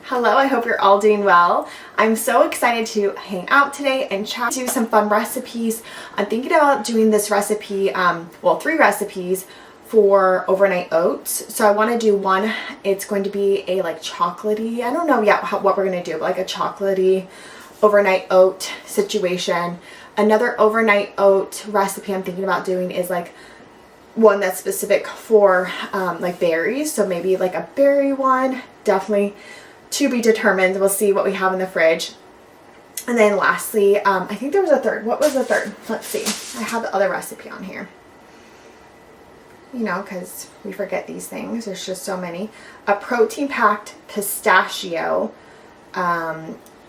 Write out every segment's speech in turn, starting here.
Hello, I hope you're all doing well. I'm so excited to hang out today and chat, do some fun recipes. I'm thinking about doing this recipe, well, 3 recipes for overnight oats. So I want to do one. It's going to be a like chocolatey, I don't know yet what we're going to do, but like a chocolatey overnight oat situation. Another overnight oat recipe I'm thinking about doing is like one that's specific for like berries. So maybe like a berry one, definitely to be determined. We'll see what we have in the fridge. And then lastly, I think there was a third. What was the third? Let's see. I have the other recipe on here. You know, because we forget these things. There's just so many. A protein-packed pistachio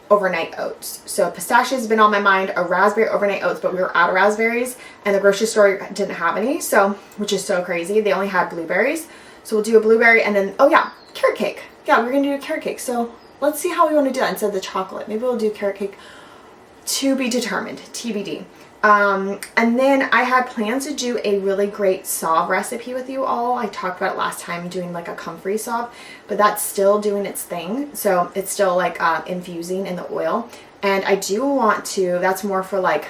overnight oats. So pistachio has been on my mind. A raspberry overnight oats, but we were out of raspberries and the grocery store didn't have any. So, which is so crazy. They only had blueberries. So we'll do a blueberry and then, oh yeah, carrot cake. Yeah, we're going to do a carrot cake. So let's see how we want to do that instead of the chocolate. Maybe we'll do carrot cake, to be determined, TBD. And then I had plans to do a really great sauve recipe with you all. I talked about it last time, doing like a comfrey sauve, but that's still doing its thing. So it's still like infusing in the oil. And I do want to, that's more for like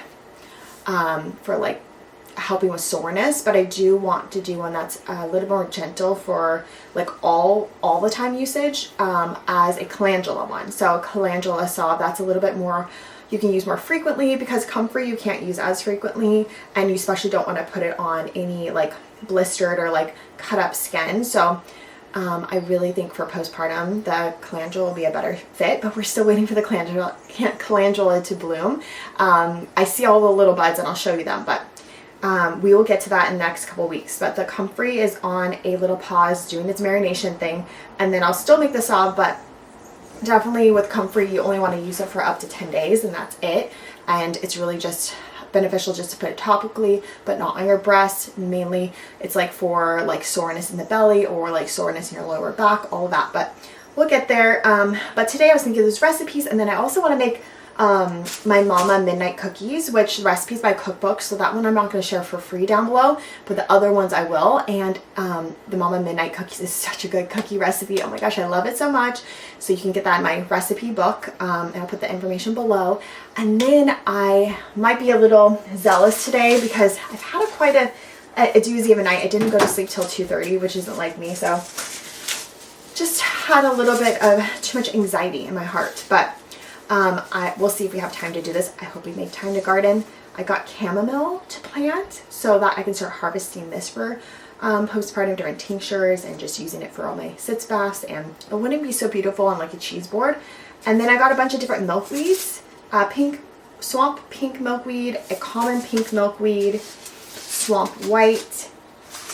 helping with soreness, but I do want to do one that's a little more gentle for like all the time usage, as a calendula one. So calendula sauve, that's a little bit more, you can use more frequently, because comfrey you can't use as frequently, and you especially don't want to put it on any like blistered or like cut up skin. So I really think for postpartum the calendula will be a better fit, but we're still waiting for the calendula to bloom. I see all the little buds and I'll show you them, but we will get to that in the next couple weeks. But the comfrey is on a little pause doing its marination thing, and then I'll still make the sauve, but definitely with comfrey you only want to use it for up to 10 days and that's it. And it's really just beneficial just to put it topically, but not on your breast. Mainly it's like for like soreness in the belly or like soreness in your lower back, all of that, but we'll get there. But today I was thinking of those recipes, and then I also want to make my mama midnight cookies, which the recipe's by cookbook, so that one I'm not going to share for free down below, but the other ones I will. And the mama midnight cookies is such a good cookie recipe. Oh my gosh, I love it so much. So you can get that in my recipe book, and I'll put the information below. And then I might be a little zealous today because I've had quite a doozy of a night. I didn't go to sleep till 2:30, which isn't like me, so just had a little bit of too much anxiety in my heart. But we'll see if we have time to do this. I hope we make time to garden. I got chamomile to plant so that I can start harvesting this for postpartum during tinctures and just using it for all my sitz baths, and it wouldn't be so beautiful on like a cheese board. And then I got a bunch of different milkweeds, swamp pink milkweed, a common pink milkweed, swamp white,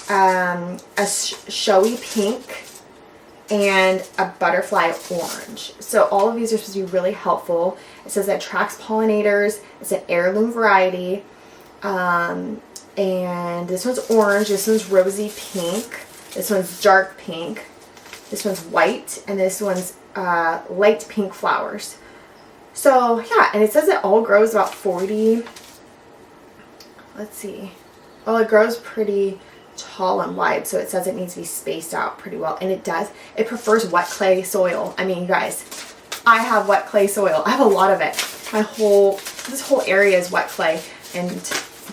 a showy pink, and a butterfly orange. So all of these are supposed to be really helpful. It says it attracts pollinators. It's an heirloom variety. And this one's orange, this one's rosy pink, this one's dark pink, this one's white, and this one's light pink flowers. So yeah, and it says it all grows about 40, let's see, well, it grows pretty tall and wide, so it says it needs to be spaced out pretty well, and it does. It prefers wet clay soil. I mean, you guys, I have wet clay soil. I have a lot of it. This whole area is wet clay, and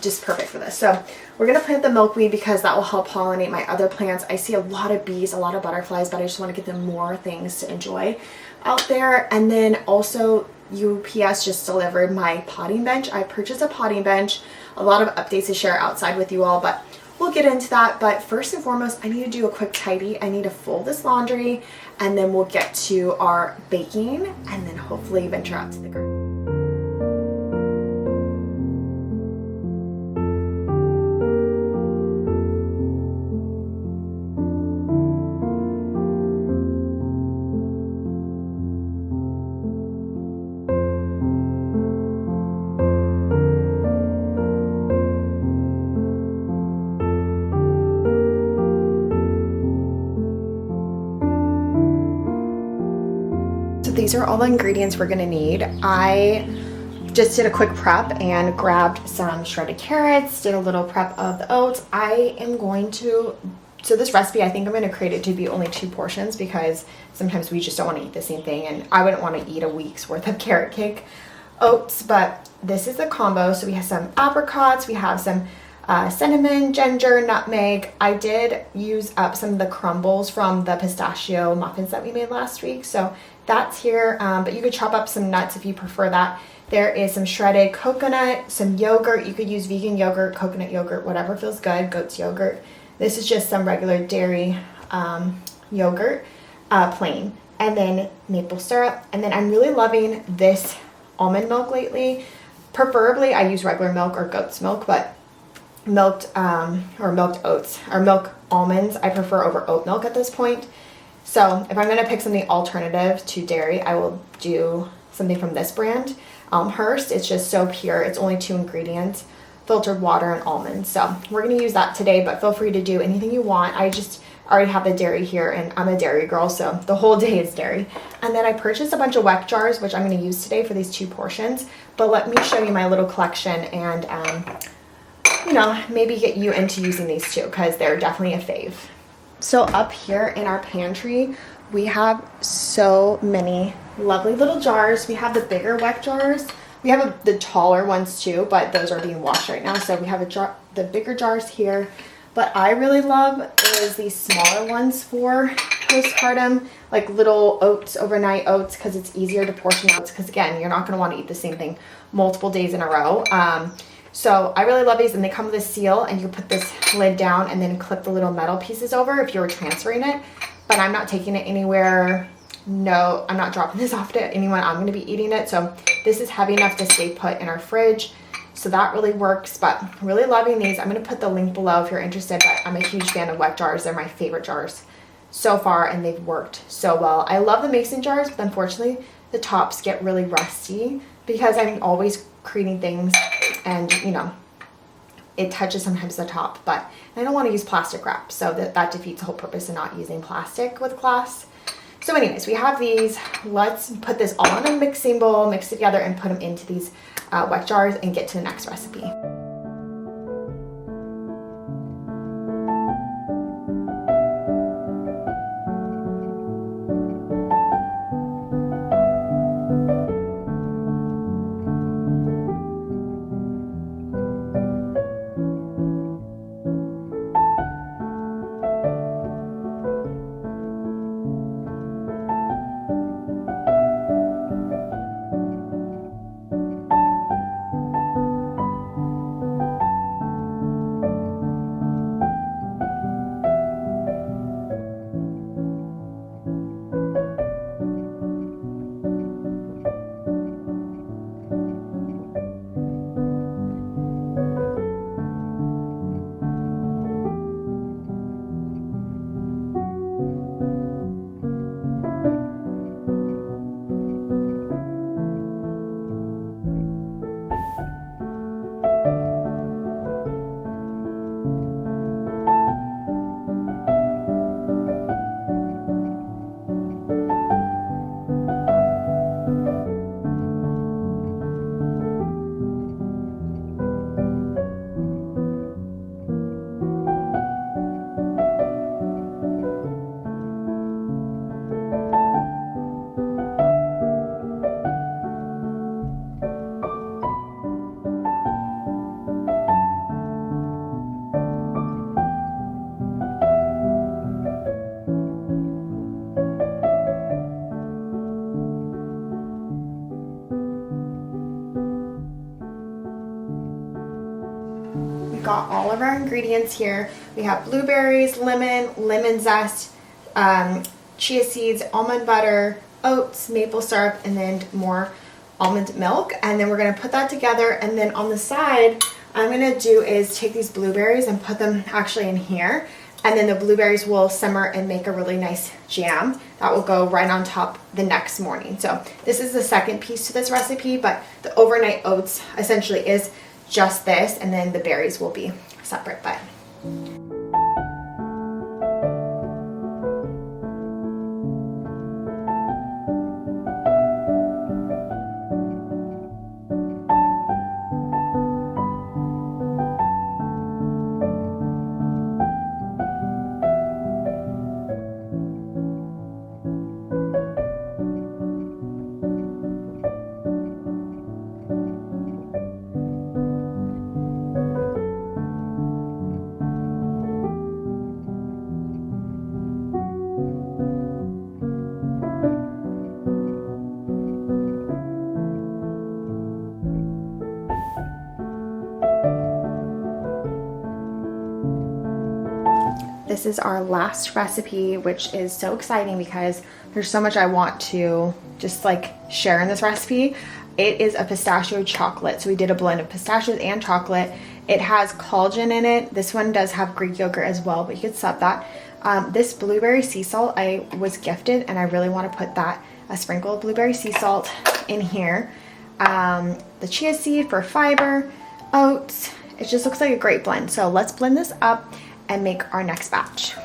just perfect for this. So we're gonna plant the milkweed because that will help pollinate my other plants. I see a lot of bees, a lot of butterflies, but I just want to give them more things to enjoy out there. And then also UPS just delivered my potting bench. I purchased a potting bench. A lot of updates to share outside with you all, but we'll get into that. But first and foremost, I need to do a quick tidy. I need to fold this laundry, and then we'll get to our baking, and then hopefully venture out to the garden. These are all the ingredients we're gonna need. I just did a quick prep and grabbed some shredded carrots, did a little prep of the oats. I am going to So this recipe, I think I'm going to create it to be only 2 portions because sometimes we just don't want to eat the same thing, and I wouldn't want to eat a week's worth of carrot cake oats. But this is the combo. So we have some apricots, we have some cinnamon, ginger, nutmeg. I did use up some of the crumbles from the pistachio muffins that we made last week, so that's here. But you could chop up some nuts if you prefer that. There is some shredded coconut, some yogurt. You could use vegan yogurt, coconut yogurt, whatever feels good, goat's yogurt. This is just some regular dairy yogurt, plain, and then maple syrup. And then I'm really loving this almond milk lately. Preferably I use regular milk or goat's milk, but milked oats or milk almonds I prefer over oat milk at this point. So if I'm going to pick something alternative to dairy, I will do something from this brand, Hearst. It's just so pure. It's only 2 ingredients, filtered water and almonds. So we're going to use that today, but feel free to do anything you want. I just already have the dairy here, and I'm a dairy girl, so the whole day is dairy. And then I purchased a bunch of weck jars, which I'm going to use today for these 2 portions. But let me show you my little collection and you know, maybe get you into using these too, because they're definitely a fave. So up here in our pantry, we have so many lovely little jars. We have the bigger weck jars. We have the taller ones too, but those are being washed right now. So we have the bigger jars here. But I really love is these smaller ones for postpartum, like little oats, overnight oats, because it's easier to portion oats. Because again, you're not going to want to eat the same thing multiple days in a row. So I really love these, and they come with a seal, and you put this lid down and then clip the little metal pieces over if you were transferring it. But I'm not taking it anywhere. No, I'm not dropping this off to anyone. I'm going to be eating it. So this is heavy enough to stay put in our fridge. So that really works, but really loving these. I'm going to put the link below if you're interested, but I'm a huge fan of weck jars. They're my favorite jars so far, and they've worked so well. I love the mason jars, but unfortunately the tops get really rusty because I'm always creating things, and you know, it touches sometimes the top, but I don't want to use plastic wrap, so that defeats the whole purpose of not using plastic with glass. So anyways, we have these. Let's put this all in a mixing bowl, mix it together, and put them into these weck jars and get to the next recipe. Got all of our ingredients here. We have blueberries, lemon zest, chia seeds, almond butter, oats, maple syrup, and then more almond milk. And then we're going to put that together, and then on the side I'm going to do is take these blueberries and put them actually in here, and then the blueberries will simmer and make a really nice jam that will go right on top the next morning. So this is the second piece to this recipe, but the overnight oats essentially is just this, and then the berries will be separate. But this is our last recipe, which is so exciting because there's so much I want to just like share in this recipe. It is a pistachio chocolate. So we did a blend of pistachios and chocolate. It has collagen in it. This one does have Greek yogurt as well, but you could sub that. This blueberry sea salt I was gifted, and I really want to put that, a sprinkle of blueberry sea salt in here. The chia seed for fiber, oats. It just looks like a great blend. So let's blend this up and make our next batch.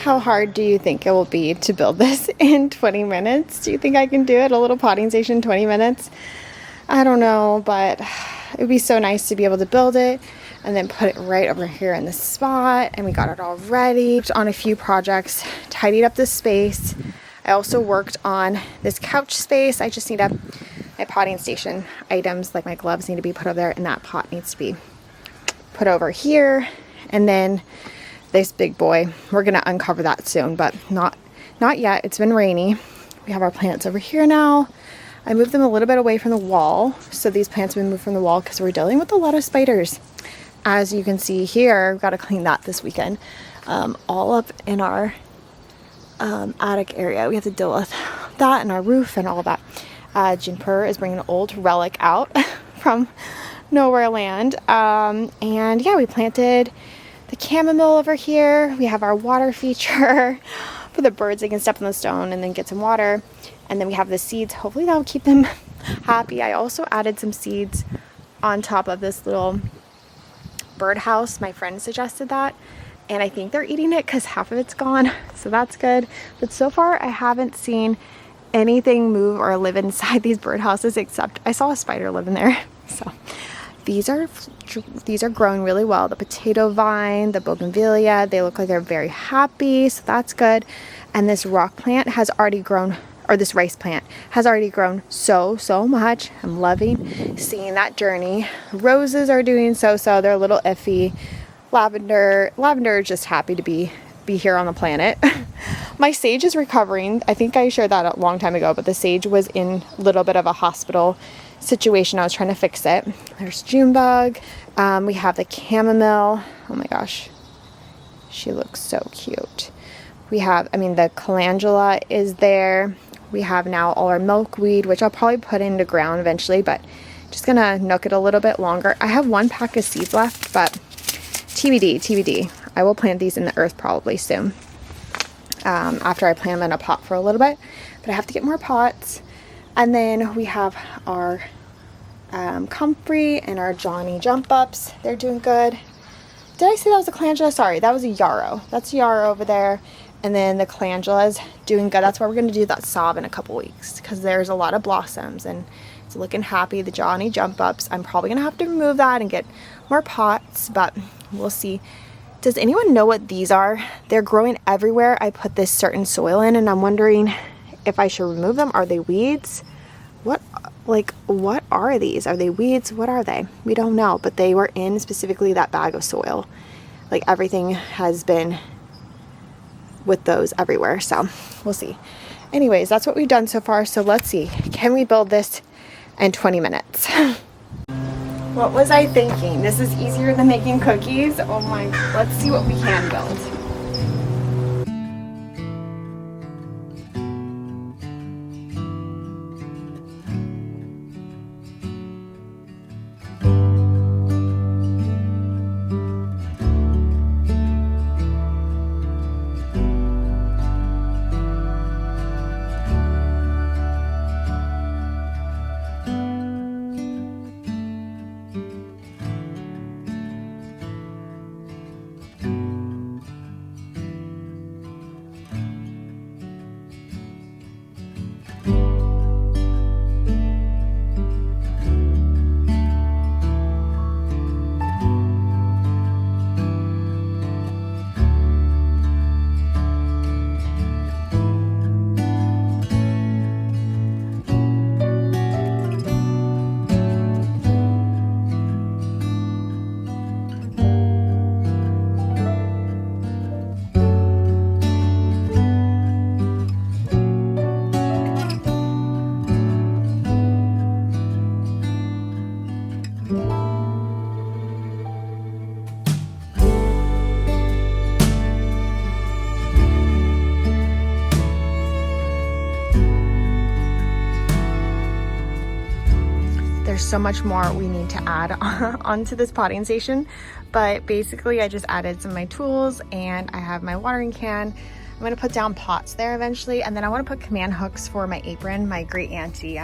How hard do you think it will be to build this in 20 minutes? Do you think I can do it? A little potting station in 20 minutes? I don't know, but it would be so nice to be able to build it and then put it right over here in this spot. And we got it all ready. Worked on a few projects, tidied up this space. I also worked on this couch space. I just need my potting station items, like my gloves, need to be put over there, and that pot needs to be put over here. And then this big boy, we're gonna uncover that soon, but not yet. It's been rainy. We have our plants over here now. I moved them a little bit away from the wall, so these plants have been moved from the wall because we're dealing with a lot of spiders. As you can see here, we've got to clean that this weekend. All up in our attic area, we have to deal with that and our roof and all that. Juniper is bringing an old relic out from nowhere land, and yeah, we planted the chamomile over here. We have our water feature for the birds. They can step on the stone and then get some water. And then we have the seeds. Hopefully that will keep them happy. I also added some seeds on top of this little birdhouse. My friend suggested that, and I think they're eating it because half of it's gone, so that's good. But so far I haven't seen anything move or live inside these birdhouses, except I saw a spider live in there. So these are growing really well. The potato vine, the bougainvillea, they look like they're very happy, so that's good. And this rock plant has already grown, or this rice plant has already grown so much. I'm loving seeing that journey. Roses are doing so. They're a little iffy. Lavender is just happy to be here on the planet. My sage is recovering. I think I shared that a long time ago, but the sage was in a little bit of a hospital situation. I was trying to fix it. There's Junebug. We have the chamomile. Oh my gosh, she looks so cute. We have, the calendula is there. We have now all our milkweed, which I'll probably put into ground eventually, but just gonna nook it a little bit longer. I have 1 pack of seeds left, but TBD. I will plant these in the earth probably soon. After I plant them in a pot for a little bit, but I have to get more pots. And then we have our comfrey and our Johnny jump ups. They're doing good. Did I say that was a calendula? Sorry, that was a yarrow. That's yarrow over there. And then the calendula is doing good. That's why we're going to do that sob in a couple weeks, because there's a lot of blossoms and it's looking happy. The Johnny jump ups, I'm probably going to have to remove that and get more pots, but we'll see. Does anyone know what these are? They're growing everywhere I put this certain soil in, and I'm wondering if I should remove them. Are they weeds? What are these? Are they weeds? What are they? We don't know, but they were in specifically that bag of soil. Like, everything has been with those everywhere, so we'll see. Anyways, that's what we've done so far, so let's see. Can we build this in 20 minutes? What was I thinking? This is easier than making cookies. Oh my, let's see what we can build. There's so much more we need to add onto this potting station, but basically I just added some of my tools and I have my watering can. I'm going to put down pots there eventually, and then I want to put command hooks for my apron. My great auntie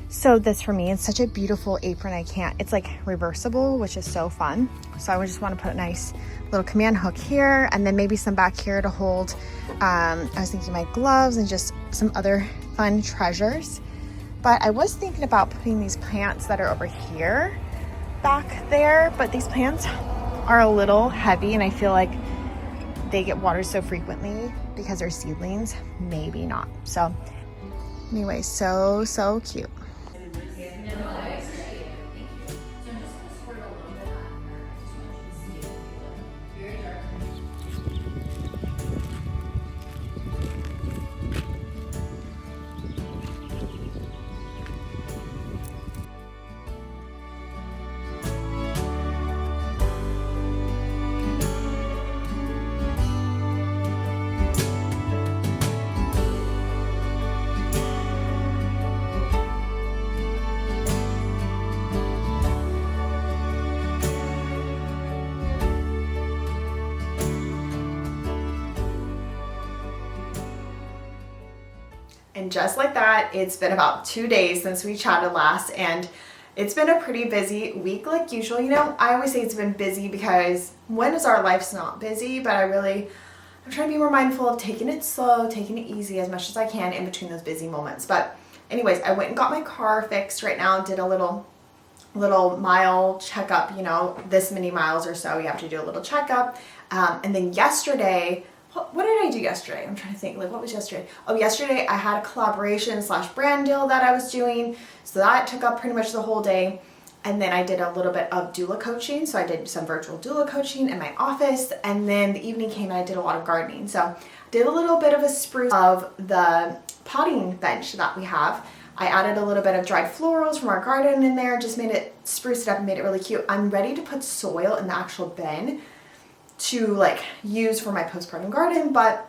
sewed this for me. It's such a beautiful apron. It's like reversible, which is so fun. So I just want to put a nice little command hook here, and then maybe some back here to hold I was thinking my gloves and just some other fun treasures. But I was thinking about putting these plants that are over here back there, but these plants are a little heavy and I feel like they get watered so frequently because they're seedlings. Maybe not. So anyway, so cute. And just like that, it's been about 2 days since we chatted last, and it's been a pretty busy week like usual. You know, I always say it's been busy because when is our life's not busy? But I'm trying to be more mindful of taking it slow, taking it easy as much as I can in between those busy moments. But anyways, I went and got my car fixed right now, did a little mile checkup, you know, this many miles or so, you have to do a little checkup. And then yesterday, what did I do yesterday? I'm trying to think, like, what was yesterday? Oh, yesterday I had a collaboration / brand deal that I was doing. So that took up pretty much the whole day. And then I did a little bit of doula coaching. So I did some virtual doula coaching in my office. And then the evening came and I did a lot of gardening. So I did a little bit of a spruce of the potting bench that we have. I added a little bit of dried florals from our garden in there, just made it, spruced it up and made it really cute. I'm ready to put soil in the actual bin to like use for my postpartum garden, but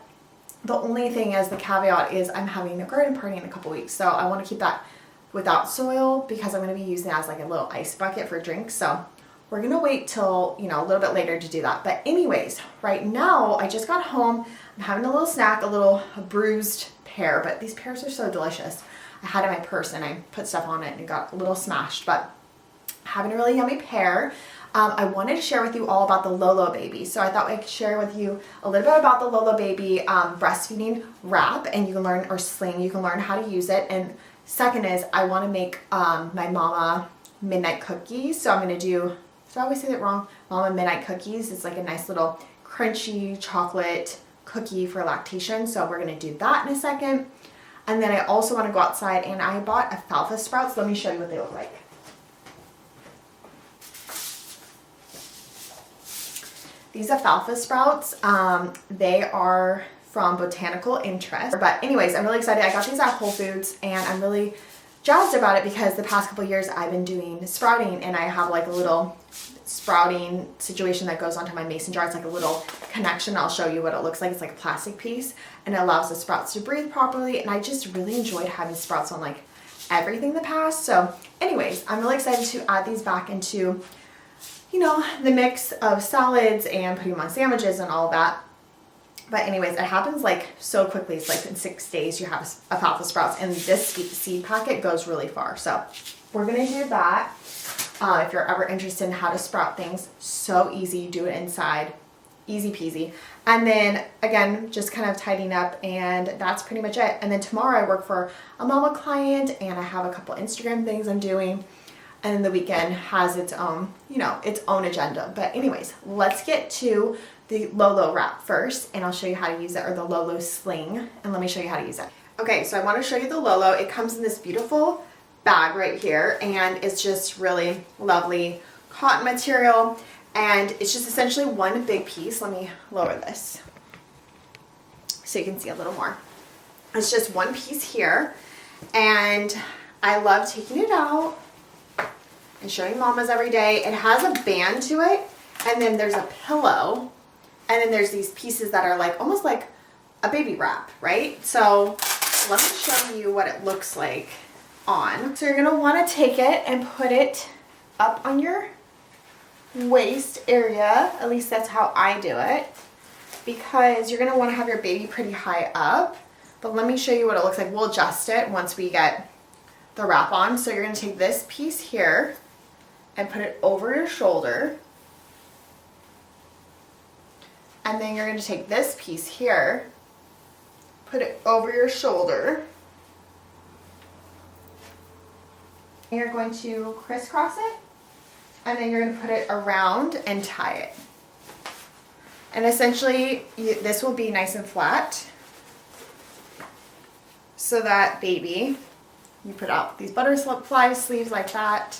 the only thing is, the caveat is I'm having a garden party in a couple weeks. So I want to keep that without soil because I'm going to be using it as like a little ice bucket for drinks. So we're going to wait till, you know, a little bit later to do that. But anyways, right now I just got home. I'm having a little snack, a bruised pear, but these pears are so delicious. I had it in my purse and I put stuff on it and it got a little smashed, but having a really yummy pear. I wanted to share with you all about the Lolo baby. So I thought I could share with you a little bit about the Lolo baby breastfeeding wrap, and you can learn, or sling, you can learn how to use it. And second is I want to make my mama midnight cookies. So I'm going to do, so I always say that wrong, mama midnight cookies. It's like a nice little crunchy chocolate cookie for lactation. So we're going to do that in a second. And then I also want to go outside and I bought alfalfa sprouts. Let me show you what they look like. These alfalfa sprouts, they are from Botanical Interest. But anyways, I'm really excited. I got these at Whole Foods and I'm really jazzed about it because the past couple years I've been doing sprouting and I have like a little sprouting situation that goes onto my mason jar. It's like a little connection. I'll show you what it looks like. It's like a plastic piece and it allows the sprouts to breathe properly. And I just really enjoyed having sprouts on like everything in the past. So anyways, I'm really excited to add these back into, you know, the mix of salads and putting them on sandwiches and all that. But anyways, it happens like so quickly. It's like in 6 days you have alfalfa sprouts, and this seed packet goes really far. So we're gonna do that. If you're ever interested in how to sprout things, so easy. You do it inside, easy peasy. And then again, just kind of tidying up, and that's pretty much it. And then tomorrow I work for a mama client and I have a couple Instagram things I'm doing. And then the weekend has its own, you know, its own agenda. But anyways, let's get to the Lolo wrap first, and I'll show you how to use it, or the Lolo sling, and let me show you how to use it. Okay, so I want to show you the Lolo. It comes in this beautiful bag right here, and it's just really lovely cotton material, and it's just essentially one big piece. Let me lower this so you can see a little more. It's just one piece here, and I love taking it out and showing mamas every day. It has a band to it, and then there's a pillow, and then there's these pieces that are like almost like a baby wrap, right? So let me show you what it looks like on. So you're gonna want to take it and put it up on your waist area. At least that's how I do it, because you're gonna want to have your baby pretty high up. But let me show you what it looks like. We'll adjust it once we get the wrap on. So you're gonna take this piece here and put it over your shoulder. And then you're going to take this piece here, put it over your shoulder. And you're going to crisscross it, and then you're going to put it around and tie it. And essentially, this will be nice and flat, so that baby, you put out these butterfly sleeves like that,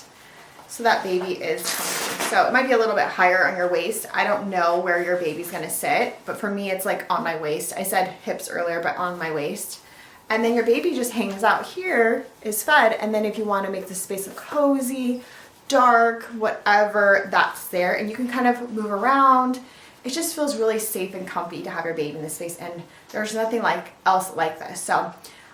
so that baby is comfy. So it might be a little bit higher on your waist. I don't know where your baby's gonna sit, but for me it's like on my waist. I said hips earlier, but on my waist. And then your baby just hangs out here, is fed, and then if you want to make the space look cozy, dark, whatever, that's there. And you can kind of move around. It just feels really safe and comfy to have your baby in this space, and there's nothing else like this. So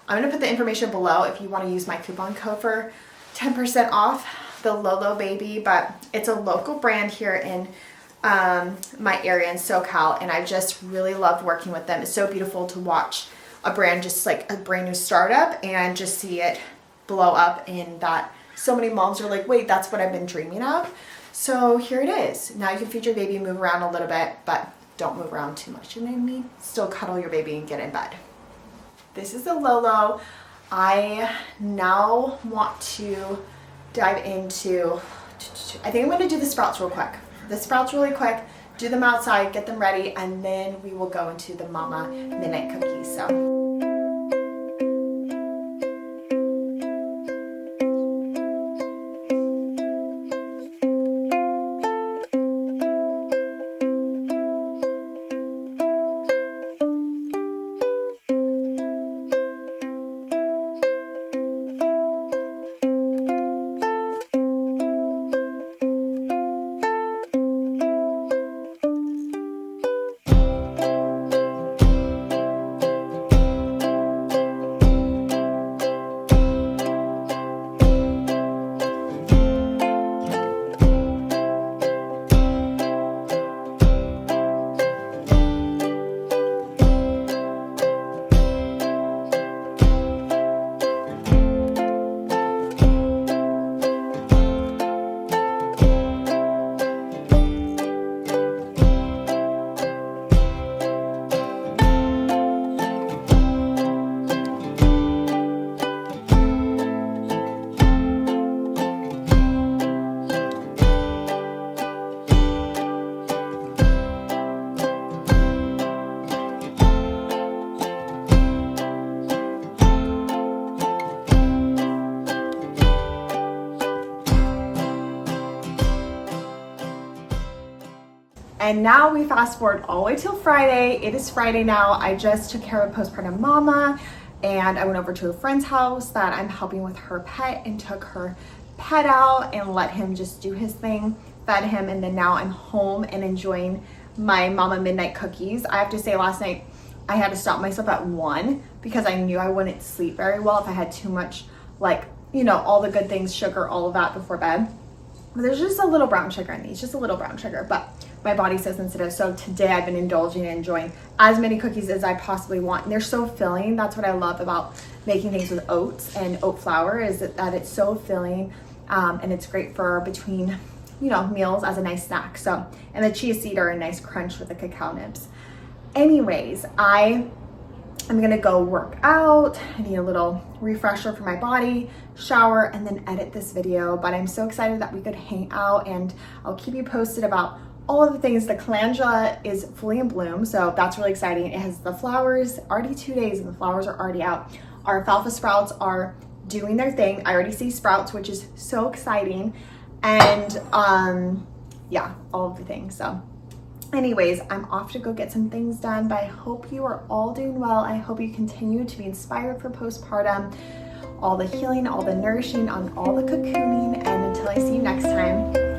I'm gonna put the information below if you want to use my coupon code for 10% off the Lolo baby. But it's a local brand here in my area in SoCal, and I just really loved working with them. It's so beautiful to watch a brand, just like a brand new startup, and just see it blow up, in that so many moms are like, wait, that's what I've been dreaming of. So here it is. Now you can feed your baby, move around a little bit, but don't move around too much. You know what I mean? Still cuddle your baby and get in bed. This is the Lolo. I now want to dive into, I think I'm going to do the sprouts real quick. The sprouts really quick, do them outside, get them ready, and then we will go into the mama midnight cookies. So. And now we fast forward all the way till Friday. It is Friday now. I just took care of postpartum mama and I went over to a friend's house that I'm helping with her pet and took her pet out and let him just do his thing, fed him, and then now I'm home and enjoying my mama midnight cookies. I have to say last night I had to stop myself at 1 because I knew I wouldn't sleep very well if I had too much, like, you know, all the good things, sugar, all of that before bed. But there's just a little brown sugar in these, just a little brown sugar, but my body's so sensitive. So today I've been indulging and enjoying as many cookies as I possibly want. And they're so filling. That's what I love about making things with oats and oat flour, is that it's so filling, and it's great for between, you know, meals as a nice snack. So, and the chia seed are a nice crunch with the cacao nibs. Anyways, I'm gonna go work out. I need a little refresher for my body, shower, and then edit this video. But I'm so excited that we could hang out, and I'll keep you posted about all of the things. The calendula is fully in bloom, so that's really exciting. It has the flowers, already 2 days and the flowers are already out. Our alfalfa sprouts are doing their thing. I already see sprouts, which is so exciting. And yeah, all of the things. So anyways, I'm off to go get some things done, but I hope you are all doing well. I hope you continue to be inspired for postpartum, all the healing, all the nourishing, on all the cocooning, and until I see you next time,